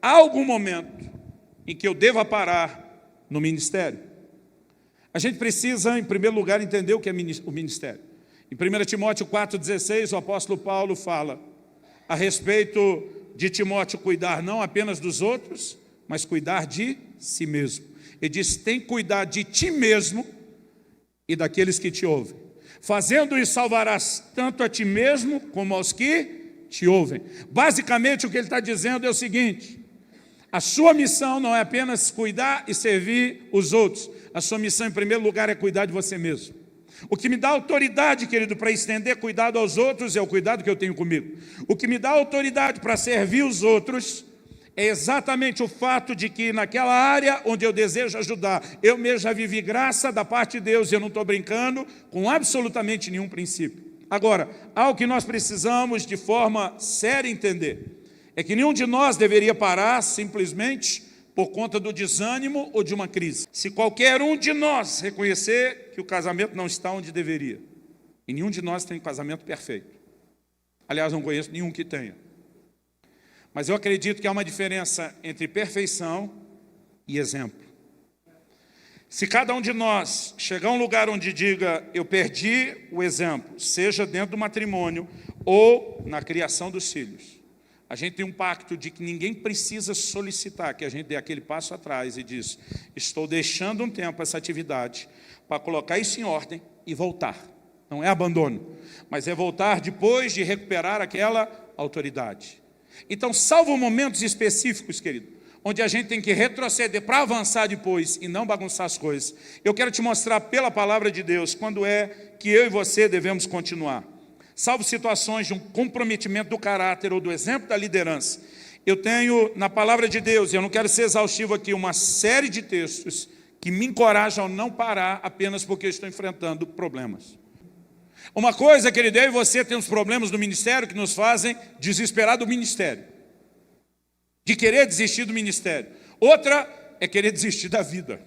Há algum momento em que eu deva parar no ministério? A gente precisa, em primeiro lugar, entender o que é o ministério. Em 1 Timóteo 4,16, o apóstolo Paulo fala a respeito de Timóteo cuidar não apenas dos outros, mas cuidar de si mesmo. Ele diz, tem que cuidar de ti mesmo e daqueles que te ouvem. Fazendo isso, salvarás tanto a ti mesmo como aos que te ouvem. Basicamente, o que ele está dizendo é o seguinte: a sua missão não é apenas cuidar e servir os outros. A sua missão, em primeiro lugar, é cuidar de você mesmo. O que me dá autoridade, querido, para estender cuidado aos outros é o cuidado que eu tenho comigo. O que me dá autoridade para servir os outros é exatamente o fato de que naquela área onde eu desejo ajudar, eu mesmo já vivi graça da parte de Deus, e eu não estou brincando com absolutamente nenhum princípio. Agora, algo que nós precisamos de forma séria entender é que nenhum de nós deveria parar simplesmente por conta do desânimo ou de uma crise. Se qualquer um de nós reconhecer que o casamento não está onde deveria, e nenhum de nós tem um casamento perfeito. Aliás, não conheço nenhum que tenha. Mas eu acredito que há uma diferença entre perfeição e exemplo. Se cada um de nós chegar a um lugar onde diga, eu perdi o exemplo, seja dentro do matrimônio ou na criação dos filhos, a gente tem um pacto de que ninguém precisa solicitar que a gente dê aquele passo atrás e diz, estou deixando um tempo essa atividade para colocar isso em ordem e voltar. Não é abandono, mas é voltar depois de recuperar aquela autoridade. Então, salvo momentos específicos, querido, onde a gente tem que retroceder para avançar depois e não bagunçar as coisas, eu quero te mostrar pela palavra de Deus quando é que eu e você devemos continuar. Salvo situações de um comprometimento do caráter ou do exemplo da liderança, eu tenho na palavra de Deus, e eu não quero ser exaustivo aqui, uma série de textos que me encorajam a não parar apenas porque eu estou enfrentando problemas. Uma coisa, querido, eu e você temos problemas no ministério que nos fazem desesperar do ministério, de querer desistir do ministério. Outra é querer desistir da vida.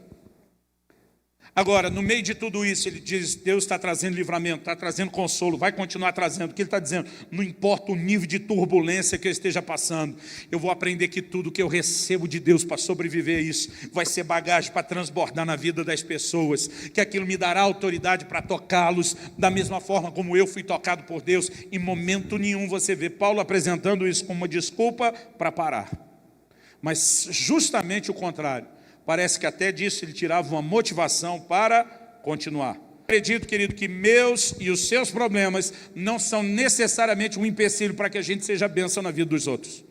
Agora, no meio de tudo isso, ele diz, Deus está trazendo livramento, está trazendo consolo, vai continuar trazendo. O que ele está dizendo? Não importa o nível de turbulência que eu esteja passando, eu vou aprender que tudo que eu recebo de Deus para sobreviver a isso, vai ser bagagem para transbordar na vida das pessoas, que aquilo me dará autoridade para tocá-los, da mesma forma como eu fui tocado por Deus. Em momento nenhum você vê Paulo apresentando isso como uma desculpa para parar. Mas justamente o contrário. Parece que até disso ele tirava uma motivação para continuar. Acredito, querido, que meus e os seus problemas não são necessariamente um empecilho para que a gente seja bênção na vida dos outros.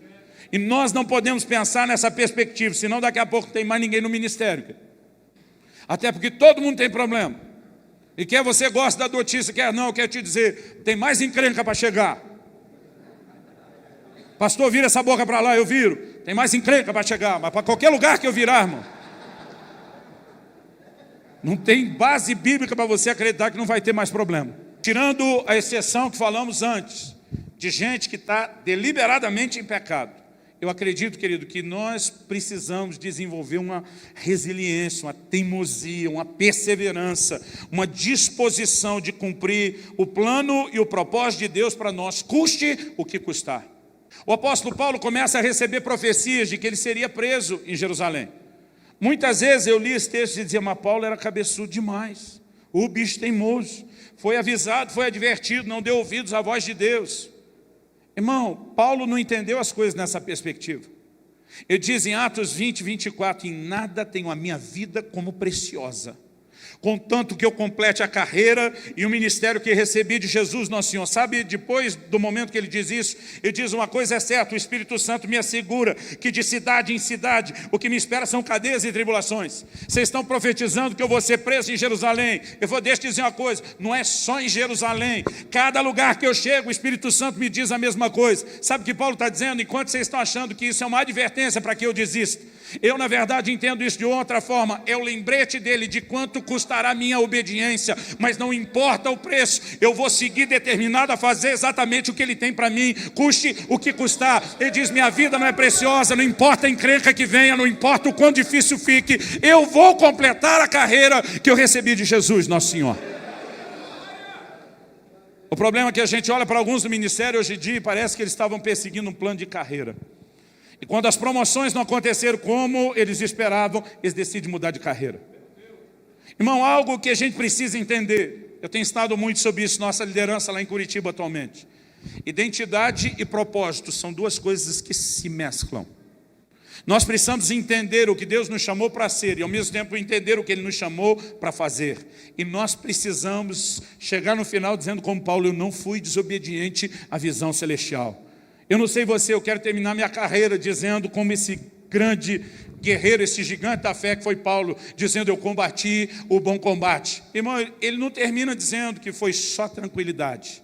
E nós não podemos pensar nessa perspectiva, senão daqui a pouco não tem mais ninguém no ministério. Até porque todo mundo tem problema. E quer você gosta da notícia, quer não, eu quero te dizer, tem mais encrenca para chegar. Pastor, vira essa boca para lá, eu viro. Tem mais encrenca para chegar, mas para qualquer lugar que eu virar, irmão. Não tem base bíblica para você acreditar que não vai ter mais problema. Tirando a exceção que falamos antes, de gente que está deliberadamente em pecado, eu acredito, querido, que nós precisamos desenvolver uma resiliência, uma teimosia, uma perseverança, uma disposição de cumprir o plano e o propósito de Deus para nós, custe o que custar. O apóstolo Paulo começa a receber profecias de que ele seria preso em Jerusalém. Muitas vezes eu li esse texto e dizia, mas Paulo era cabeçudo demais, o bicho teimoso, foi avisado, foi advertido, não deu ouvidos à voz de Deus. Irmão, Paulo não entendeu as coisas nessa perspectiva. Ele diz em Atos 20, 24, em nada tenho a minha vida como preciosa, contanto que eu complete a carreira e o ministério que recebi de Jesus Nosso Senhor. Sabe, depois do momento que ele diz isso, ele diz uma coisa é certa, o Espírito Santo me assegura que de cidade em cidade, o que me espera são cadeias e tribulações. Vocês estão profetizando que eu vou ser preso em Jerusalém. Deixa eu dizer uma coisa, não é só em Jerusalém. Cada lugar que eu chego, o Espírito Santo me diz a mesma coisa. Sabe o que Paulo está dizendo? Enquanto vocês estão achando que isso é uma advertência para que eu desista, eu na verdade entendo isso de outra forma. É o lembrete dele de quanto custará a minha obediência, mas não importa o preço, eu vou seguir determinado a fazer exatamente o que ele tem para mim, custe o que custar. Ele diz, minha vida não é preciosa, não importa a encrenca que venha, não importa o quão difícil fique, eu vou completar a carreira que eu recebi de Jesus Nosso Senhor. O problema é que a gente olha para alguns do ministério hoje em dia e parece que eles estavam perseguindo um plano de carreira. E quando as promoções não aconteceram como eles esperavam, eles decidem mudar de carreira. Irmão, algo que a gente precisa entender. Eu tenho estado muito sobre isso, nossa liderança lá em Curitiba atualmente. Identidade e propósito são duas coisas que se mesclam. Nós precisamos entender o que Deus nos chamou para ser e ao mesmo tempo entender o que Ele nos chamou para fazer. E nós precisamos chegar no final dizendo como Paulo, eu não fui desobediente à visão celestial. Eu não sei você, eu quero terminar minha carreira dizendo como esse grande guerreiro, esse gigante da fé que foi Paulo, dizendo eu combati o bom combate. Irmão, ele não termina dizendo que foi só tranquilidade.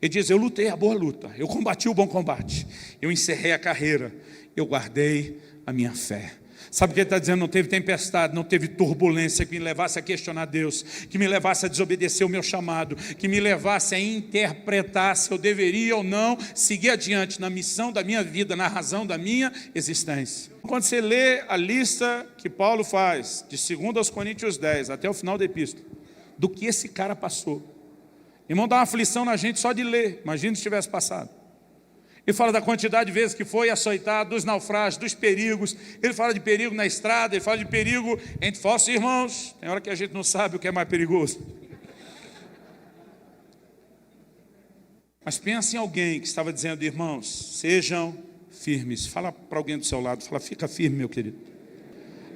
Ele diz, eu lutei a boa luta, eu combati o bom combate, eu encerrei a carreira, eu guardei a minha fé. Sabe o que ele está dizendo? Não teve tempestade, não teve turbulência que me levasse a questionar Deus, que me levasse a desobedecer o meu chamado, que me levasse a interpretar se eu deveria ou não seguir adiante na missão da minha vida, na razão da minha existência. Quando você lê a lista que Paulo faz, de 2 aos Coríntios 10, até o final da epístola, do que esse cara passou. Irmão, dá uma aflição na gente só de ler, imagina se tivesse passado. Ele fala da quantidade de vezes que foi açoitado, dos naufrágios, dos perigos. Ele fala de perigo na estrada, ele fala de perigo entre falsos irmãos. Tem hora que a gente não sabe o que é mais perigoso. Mas pensa em alguém que estava dizendo, irmãos, sejam firmes. Fala para alguém do seu lado, fala, fica firme, meu querido.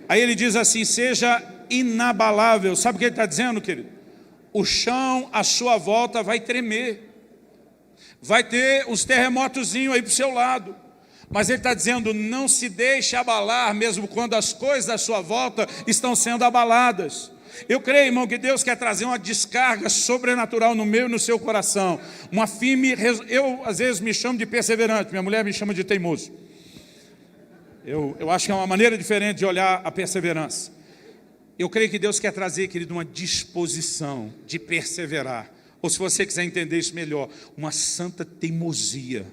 Aí ele diz assim, seja inabalável. Sabe o que ele está dizendo, querido? O chão à sua volta vai tremer. Vai ter uns terremotozinhos aí para o seu lado. Mas ele está dizendo, não se deixe abalar, mesmo quando as coisas à sua volta estão sendo abaladas. Eu creio, irmão, que Deus quer trazer uma descarga sobrenatural no meu e no seu coração. Uma firme, eu às vezes me chamo de perseverante, minha mulher me chama de teimoso. Eu acho que é uma maneira diferente de olhar a perseverança. Eu creio que Deus quer trazer, querido, uma disposição de perseverar. Ou se você quiser entender isso melhor, uma santa teimosia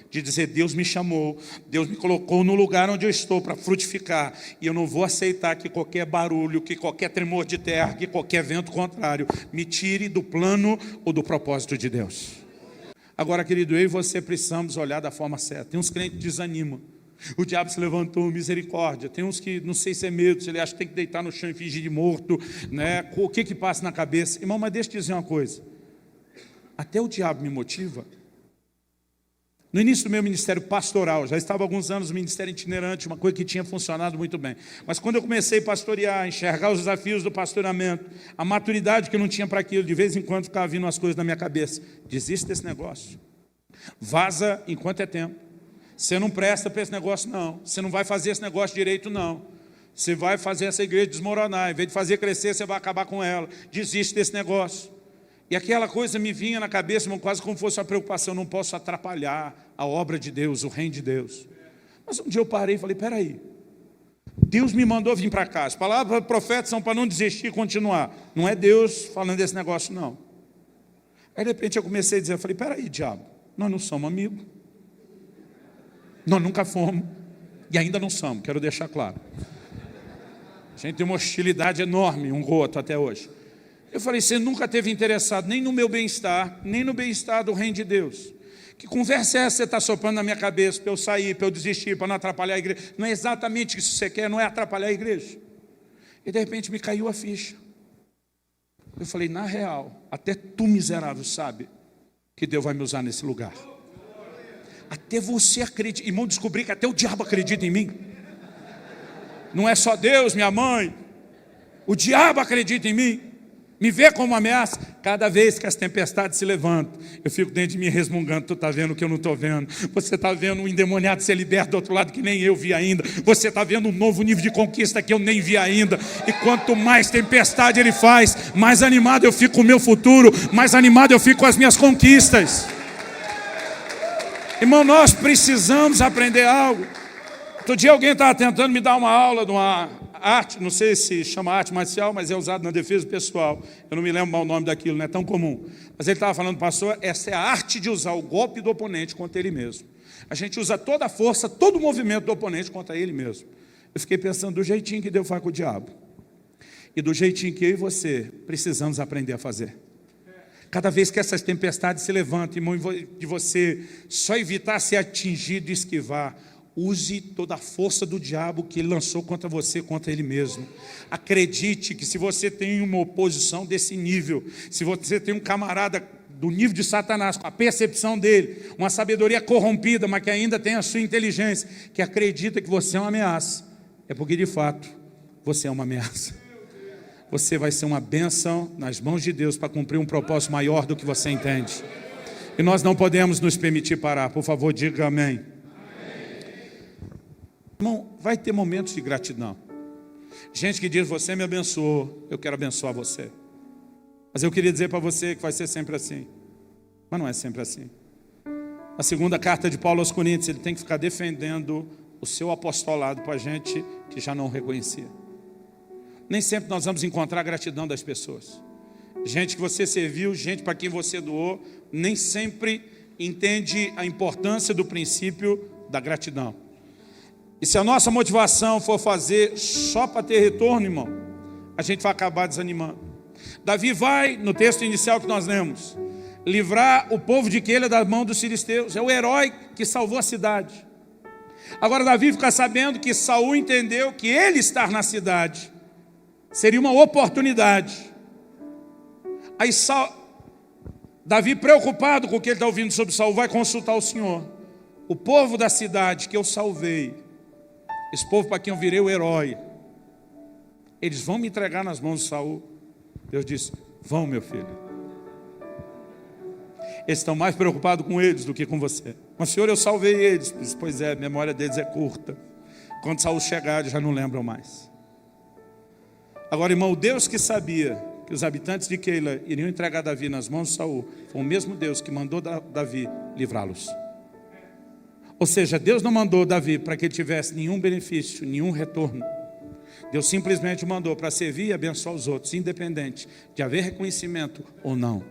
de dizer, Deus me chamou, Deus me colocou no lugar onde eu estou para frutificar, e eu não vou aceitar que qualquer barulho, que qualquer tremor de terra, que qualquer vento contrário me tire do plano ou do propósito de Deus. Agora, querido, eu e você precisamos olhar da forma certa. Tem uns crentes que desanimam. O diabo se levantou, misericórdia. Tem uns que, não sei se é medo, se ele acha que tem que deitar no chão e fingir de morto, né? O que passa na cabeça? Irmão, mas deixa eu te dizer uma coisa. Até o diabo me motiva. No início do meu ministério pastoral, já estava há alguns anos no ministério itinerante, uma coisa que tinha funcionado muito bem. Mas quando eu comecei a pastorear, enxergar os desafios do pastoreamento, a maturidade que eu não tinha para aquilo, de vez em quando ficava vindo as coisas na minha cabeça. Desiste desse negócio. Vaza enquanto é tempo. Você não presta para esse negócio, não. Você não vai fazer esse negócio direito, não. Você vai fazer essa igreja desmoronar. Em vez de fazer crescer, você vai acabar com ela. Desiste desse negócio. E aquela coisa me vinha na cabeça, irmão, quase como fosse uma preocupação. Eu não posso atrapalhar a obra de Deus, o reino de Deus. Mas um dia eu parei e falei, peraí. Deus me mandou vir para cá. As palavras do profeta são para não desistir e continuar. Não é Deus falando desse negócio, não. Aí de repente eu comecei a dizer, eu falei, peraí, diabo, nós não somos amigos. Nós nunca fomos. E ainda não somos, quero deixar claro. A gente tem uma hostilidade enorme um com o outro até hoje. Eu falei, você nunca esteve interessado nem no meu bem-estar, nem no bem-estar do reino de Deus. Que conversa é essa que você está soprando na minha cabeça para eu sair, para eu desistir, para não atrapalhar a igreja? Não é exatamente isso que você quer, não é atrapalhar a igreja. E de repente me caiu a ficha. Eu falei, na real, até tu miserável sabe que Deus vai me usar nesse lugar. Até você acredita. Irmão, descobri que até o diabo acredita em mim. Não é só Deus, minha mãe. O diabo acredita em mim. Me vê como ameaça. Cada vez que as tempestades se levantam, eu fico dentro de mim resmungando. Tu está vendo o que eu não estou vendo. Você está vendo um endemoniado ser liberto do outro lado que nem eu vi ainda. Você está vendo um novo nível de conquista que eu nem vi ainda. E quanto mais tempestade ele faz, mais animado eu fico com o meu futuro, mais animado eu fico com as minhas conquistas. Irmão, nós precisamos aprender algo. Outro dia alguém estava tentando me dar uma aula de uma arte, não sei se chama arte marcial, mas é usado na defesa pessoal. Eu não me lembro mal o nome daquilo, não é tão comum. Mas ele estava falando, pastor, essa é a arte de usar o golpe do oponente contra ele mesmo. A gente usa toda a força, todo o movimento do oponente contra ele mesmo. Eu fiquei pensando do jeitinho que Deus faz com o diabo. E do jeitinho que eu e você precisamos aprender a fazer. Cada vez que essas tempestades se levantam, irmão, de você só evitar ser atingido e esquivar, use toda a força do diabo que ele lançou contra você, contra ele mesmo. Acredite que se você tem uma oposição desse nível, se você tem um camarada do nível de Satanás, com a percepção dele, uma sabedoria corrompida, mas que ainda tem a sua inteligência, que acredita que você é uma ameaça, é porque de fato você é uma ameaça. Você vai ser uma bênção nas mãos de Deus para cumprir um propósito maior do que você entende. E nós não podemos nos permitir parar. Por favor, diga amém. Irmão, vai ter momentos de gratidão. Gente que diz, você me abençoou, eu quero abençoar você. Mas eu queria dizer para você que vai ser sempre assim. Mas não é sempre assim. A segunda carta de Paulo aos Coríntios, ele tem que ficar defendendo o seu apostolado para a gente que já não o reconhecia. Nem sempre nós vamos encontrar a gratidão das pessoas. Gente que você serviu, gente para quem você doou, nem sempre entende a importância do princípio da gratidão. E se a nossa motivação for fazer só para ter retorno, irmão, a gente vai acabar desanimando. Davi vai, no texto inicial que nós lemos, livrar o povo de Queila da mão dos filisteus. É o herói que salvou a cidade. Agora Davi fica sabendo que Saul entendeu que ele estar na cidade seria uma oportunidade. Aí Davi, preocupado com o que ele está ouvindo sobre Saul, vai consultar o Senhor. O povo da cidade que eu salvei, esse povo para quem eu virei o herói, eles vão me entregar nas mãos de Saul? Deus disse, vão, meu filho. Eles estão mais preocupados com eles do que com você. Mas Senhor, eu salvei eles. Disse, pois é, a memória deles é curta. Quando Saul chegar, eles já não lembram mais. Agora, irmão, o Deus que sabia que os habitantes de Queila iriam entregar Davi nas mãos de Saul, foi o mesmo Deus que mandou Davi livrá-los. Ou seja, Deus não mandou Davi para que ele tivesse nenhum benefício, nenhum retorno. Deus simplesmente mandou para servir e abençoar os outros, independente de haver reconhecimento ou não.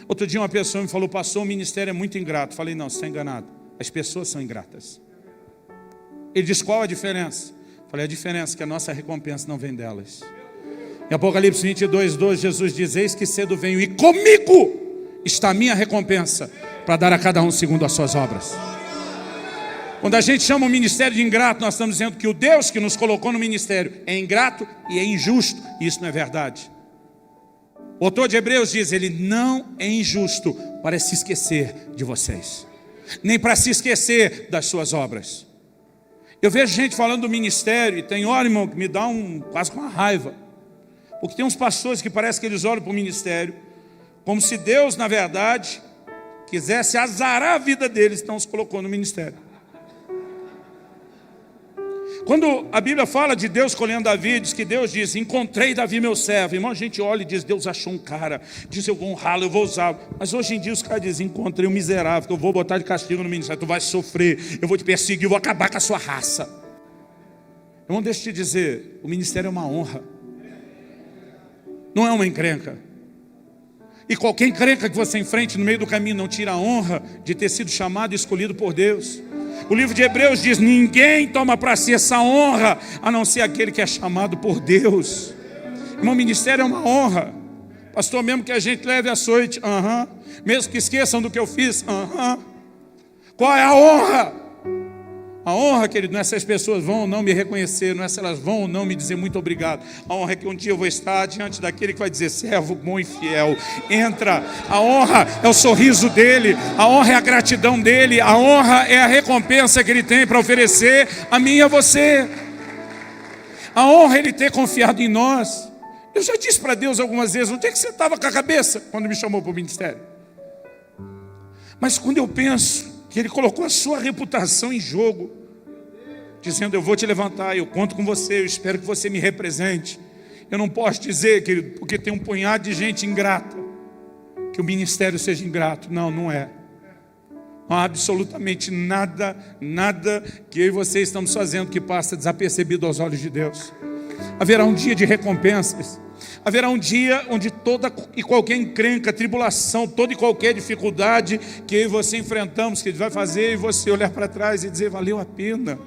Outro dia uma pessoa me falou, pastor, o ministério é muito ingrato. Falei, não, você está enganado. As pessoas são ingratas. Ele disse, qual a diferença? Falei, a diferença é que a nossa recompensa não vem delas. Em Apocalipse 22, 12, Jesus diz, eis que cedo venho e comigo está a minha recompensa para dar a cada um segundo as suas obras. Quando a gente chama o ministério de ingrato, nós estamos dizendo que o Deus que nos colocou no ministério é ingrato e é injusto. E isso não é verdade. O autor de Hebreus diz, ele não é injusto para se esquecer de vocês, nem para se esquecer das suas obras. Eu vejo gente falando do ministério, e tem hora, irmão, que me dá quase uma raiva. Porque tem uns pastores que parece que eles olham para o ministério como se Deus, na verdade, quisesse azarar a vida deles, então os colocou no ministério. Quando a Bíblia fala de Deus escolhendo Davi, diz que Deus diz, encontrei Davi meu servo. Irmão, a gente olha e diz, Deus achou um cara, diz, eu vou honrá-lo, eu vou usá-lo. Mas hoje em dia os caras dizem, encontrei um miserável, que eu vou botar de castigo no ministério, tu vai sofrer, eu vou te perseguir, eu vou acabar com a sua raça. Irmão, deixa eu te dizer, o ministério é uma honra. Não é uma encrenca. E qualquer encrenca que você enfrente no meio do caminho não tira a honra de ter sido chamado e escolhido por Deus. O livro de Hebreus diz, ninguém toma para si essa honra, a não ser aquele que é chamado por Deus. Irmão, ministério é uma honra. Pastor, mesmo que a gente leve açoite, mesmo que esqueçam do que eu fiz, Qual é a honra? A honra, querido, não é se as pessoas vão ou não me reconhecer, não é se elas vão ou não me dizer muito obrigado. A honra é que um dia eu vou estar diante daquele que vai dizer, servo bom e fiel, entra. A honra é o sorriso dele, a honra é a gratidão dele, a honra é a recompensa que ele tem para oferecer a mim e a você. A honra é ele ter confiado em nós. Eu já disse para Deus algumas vezes, onde é que você estava com a cabeça quando me chamou para o ministério? Mas quando eu penso que ele colocou a sua reputação em jogo, dizendo, eu vou te levantar, eu conto com você, eu espero que você me represente. Eu não posso dizer, querido, porque tem um punhado de gente ingrata, que o ministério seja ingrato. Não, não é. Não há absolutamente nada que eu e você estamos fazendo que passa desapercebido aos olhos de Deus. Haverá um dia de recompensas. Haverá um dia onde toda e qualquer encrenca, tribulação, toda e qualquer dificuldade que eu e você enfrentamos, que Ele vai fazer e você olhar para trás e dizer, valeu a pena.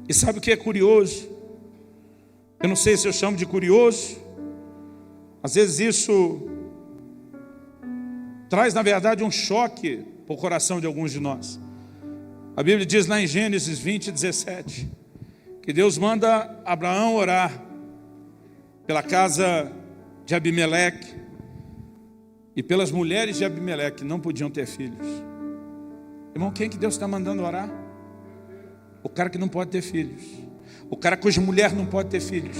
E sabe o que é curioso? Eu não sei se eu chamo de curioso. Às vezes isso traz, na verdade, um choque para o coração de alguns de nós. A Bíblia diz lá em Gênesis 20, 17, que Deus manda Abraão orar pela casa de Abimeleque e pelas mulheres de Abimeleque que não podiam ter filhos. Irmão, quem que Deus está mandando orar? O cara que não pode ter filhos, o cara cuja mulher não pode ter filhos.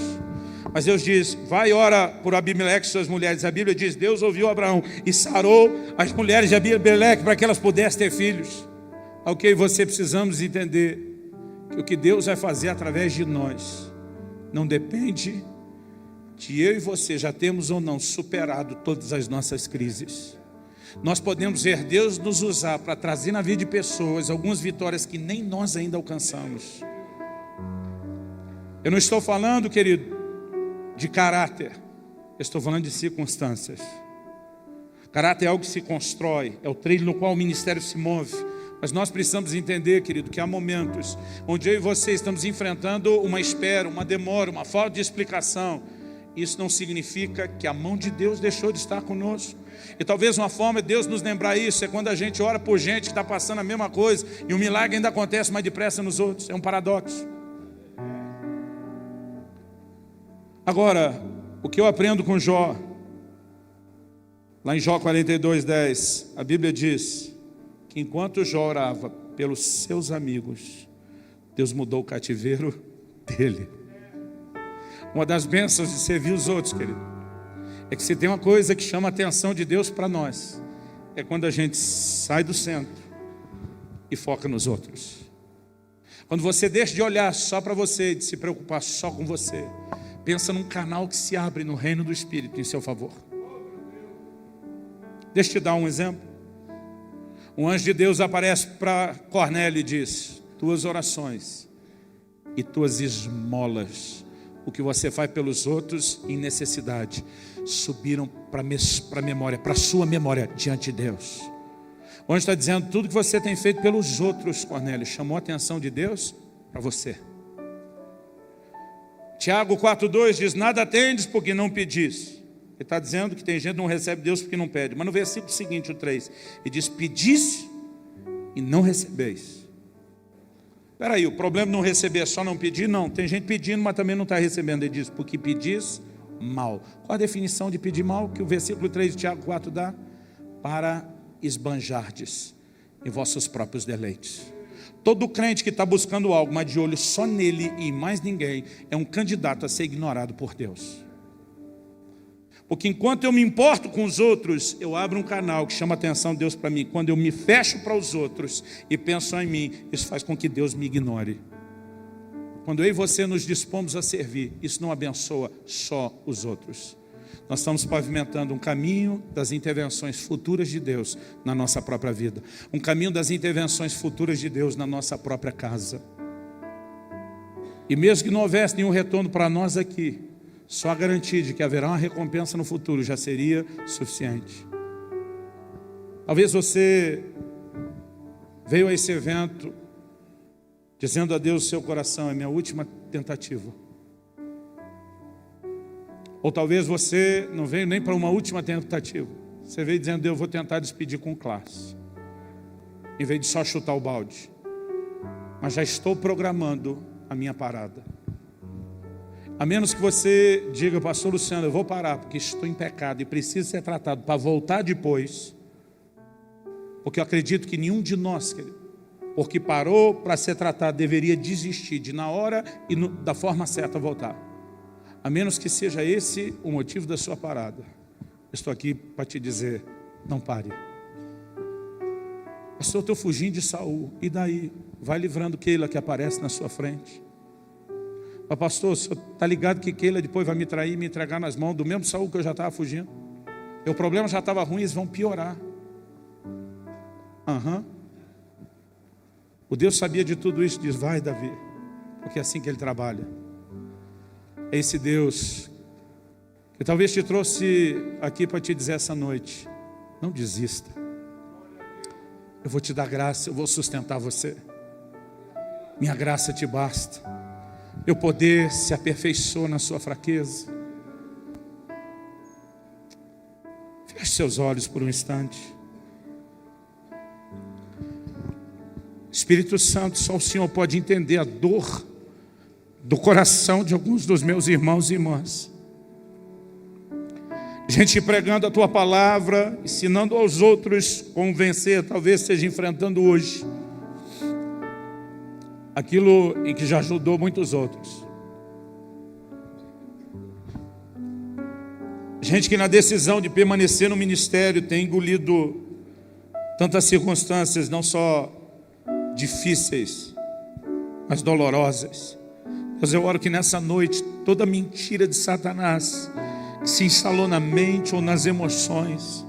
Mas Deus diz, vai e ora por Abimeleque e suas mulheres. A Bíblia diz, Deus ouviu Abraão e sarou as mulheres de Abimeleque para que elas pudessem ter filhos. Ok, você precisamos entender que o que Deus vai fazer através de nós não depende de eu e você já temos ou não superado todas as nossas crises. Nós podemos ver Deus nos usar para trazer na vida de pessoas algumas vitórias que nem nós ainda alcançamos. Eu não estou falando, querido, de caráter, eu estou falando de circunstâncias. Caráter é algo que se constrói, é o trilho no qual o ministério se move. Mas nós precisamos entender, querido, que há momentos onde eu e você estamos enfrentando uma espera, uma demora, uma falta de explicação. Isso não significa que a mão de Deus deixou de estar conosco. E talvez uma forma de Deus nos lembrar isso é quando a gente ora por gente que está passando a mesma coisa e o milagre ainda acontece mais depressa nos outros. É um paradoxo. Agora, o que eu aprendo com Jó, lá em Jó 42, 10, a Bíblia diz que enquanto Jó orava pelos seus amigos, Deus mudou o cativeiro dele. Uma das bênçãos de servir os outros, querido, é que se tem uma coisa que chama a atenção de Deus para nós, é quando a gente sai do centro e foca nos outros. Quando você deixa de olhar só para você, de se preocupar só com você, pensa num canal que se abre no reino do Espírito em seu favor. Deixa eu te dar um exemplo. Um anjo de Deus aparece para Cornélio e diz, tuas orações e tuas esmolas, o que você faz pelos outros em necessidade, subiram para a memória, para a sua memória diante de Deus. O anjo está dizendo, tudo que você tem feito pelos outros, Cornélio, chamou a atenção de Deus para você. Tiago 4,2 diz, nada tendes porque não pedis. Ele está dizendo que tem gente que não recebe Deus porque não pede. Mas no versículo seguinte, o 3, ele diz, pedis e não recebeis. Espera aí, o problema de não receber é só não pedir? Não, tem gente pedindo, mas também não está recebendo. Ele diz, porque pedis mal. Qual a definição de pedir mal que o versículo 3 de Tiago 4 dá? Para esbanjardes em vossos próprios deleites. Todo crente que está buscando algo, mas de olho só nele e em mais ninguém, é um candidato a ser ignorado por Deus. Porque enquanto eu me importo com os outros, eu abro um canal que chama a atenção de Deus para mim. Quando eu me fecho para os outros e penso em mim, isso faz com que Deus me ignore. Quando eu e você nos dispomos a servir, isso não abençoa só os outros. Nós estamos pavimentando um caminho das intervenções futuras de Deus na nossa própria vida. Um caminho das intervenções futuras de Deus na nossa própria casa. E mesmo que não houvesse nenhum retorno para nós aqui, só a garantia de que haverá uma recompensa no futuro já seria suficiente. Talvez você veio a esse evento dizendo a Deus o seu coração, é minha última tentativa. Ou talvez você não veio nem para uma última tentativa. Você veio dizendo, Deus, eu vou tentar despedir com classe, em vez de só chutar o balde. Mas já estou programando a minha parada. A menos que você diga, pastor Luciano, eu vou parar, porque estou em pecado e preciso ser tratado para voltar depois. Porque eu acredito que nenhum de nós, querido, porque parou para ser tratado, deveria desistir de na hora e da forma certa voltar. A menos que seja esse o motivo da sua parada. Estou aqui para te dizer, não pare. Pastor, eu estou fugindo de Saul. E daí? Vai livrando Keila que aparece na sua frente. Mas pastor, o senhor está ligado que Keila depois vai me trair e me entregar nas mãos do mesmo Saul que eu já estava fugindo? O problema já estava ruim, eles vão piorar. O Deus sabia de tudo isso, diz, vai Davi, porque é assim que ele trabalha. É esse Deus que talvez te trouxe aqui para te dizer essa noite, não desista. Eu vou te dar graça, eu vou sustentar você. Minha graça te basta. Meu poder se aperfeiçoa na sua fraqueza. Feche seus olhos por um instante. Espírito Santo, só o Senhor pode entender a dor do coração de alguns dos meus irmãos e irmãs. Gente pregando a Tua palavra, ensinando aos outros como vencer, talvez esteja enfrentando hoje aquilo em que já ajudou muitos outros. Gente que na decisão de permanecer no ministério tem engolido tantas circunstâncias, não só difíceis, mas dolorosas. Deus, eu oro que nessa noite toda mentira de Satanás que se instalou na mente ou nas emoções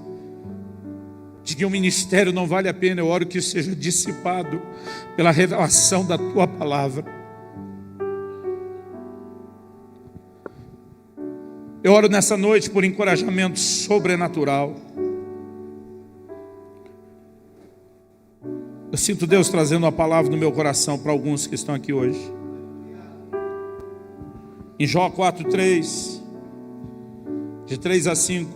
de que o ministério não vale a pena, eu oro que isso seja dissipado pela revelação da Tua palavra. Eu oro nessa noite por encorajamento sobrenatural. Eu sinto Deus trazendo uma palavra no meu coração para alguns que estão aqui hoje. Em Jó 4:3, de 3 a 5,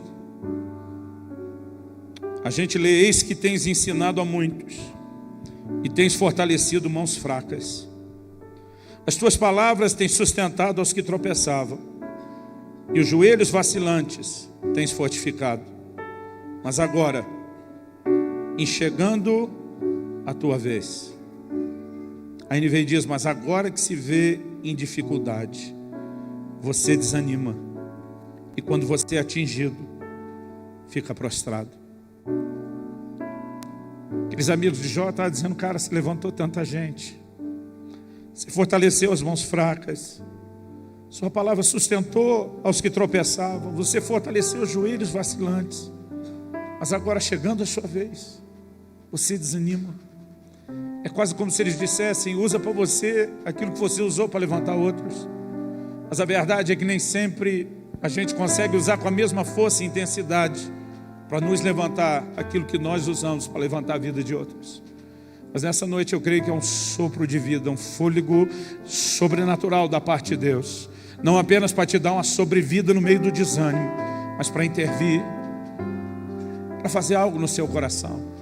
a gente lê: eis que tens ensinado a muitos e tens fortalecido mãos fracas. As tuas palavras tens sustentado aos que tropeçavam, e os joelhos vacilantes tens fortificado. Mas agora, em chegando a tua vez, a NVI diz: mas agora que se vê em dificuldade, você desanima, e quando você é atingido, fica prostrado. Aqueles amigos de Jó estavam dizendo: cara, se levantou tanta gente, se fortaleceu as mãos fracas, Sua palavra sustentou aos que tropeçavam, você fortaleceu os joelhos vacilantes, mas agora chegando a sua vez, você desanima. É quase como se eles dissessem: usa para você aquilo que você usou para levantar outros. Mas a verdade é que nem sempre a gente consegue usar com a mesma força e intensidade para nos levantar aquilo que nós usamos para levantar a vida de outros. Mas nessa noite eu creio que é um sopro de vida, um fôlego sobrenatural da parte de Deus. Não apenas para te dar uma sobrevida no meio do desânimo, mas para intervir, para fazer algo no seu coração.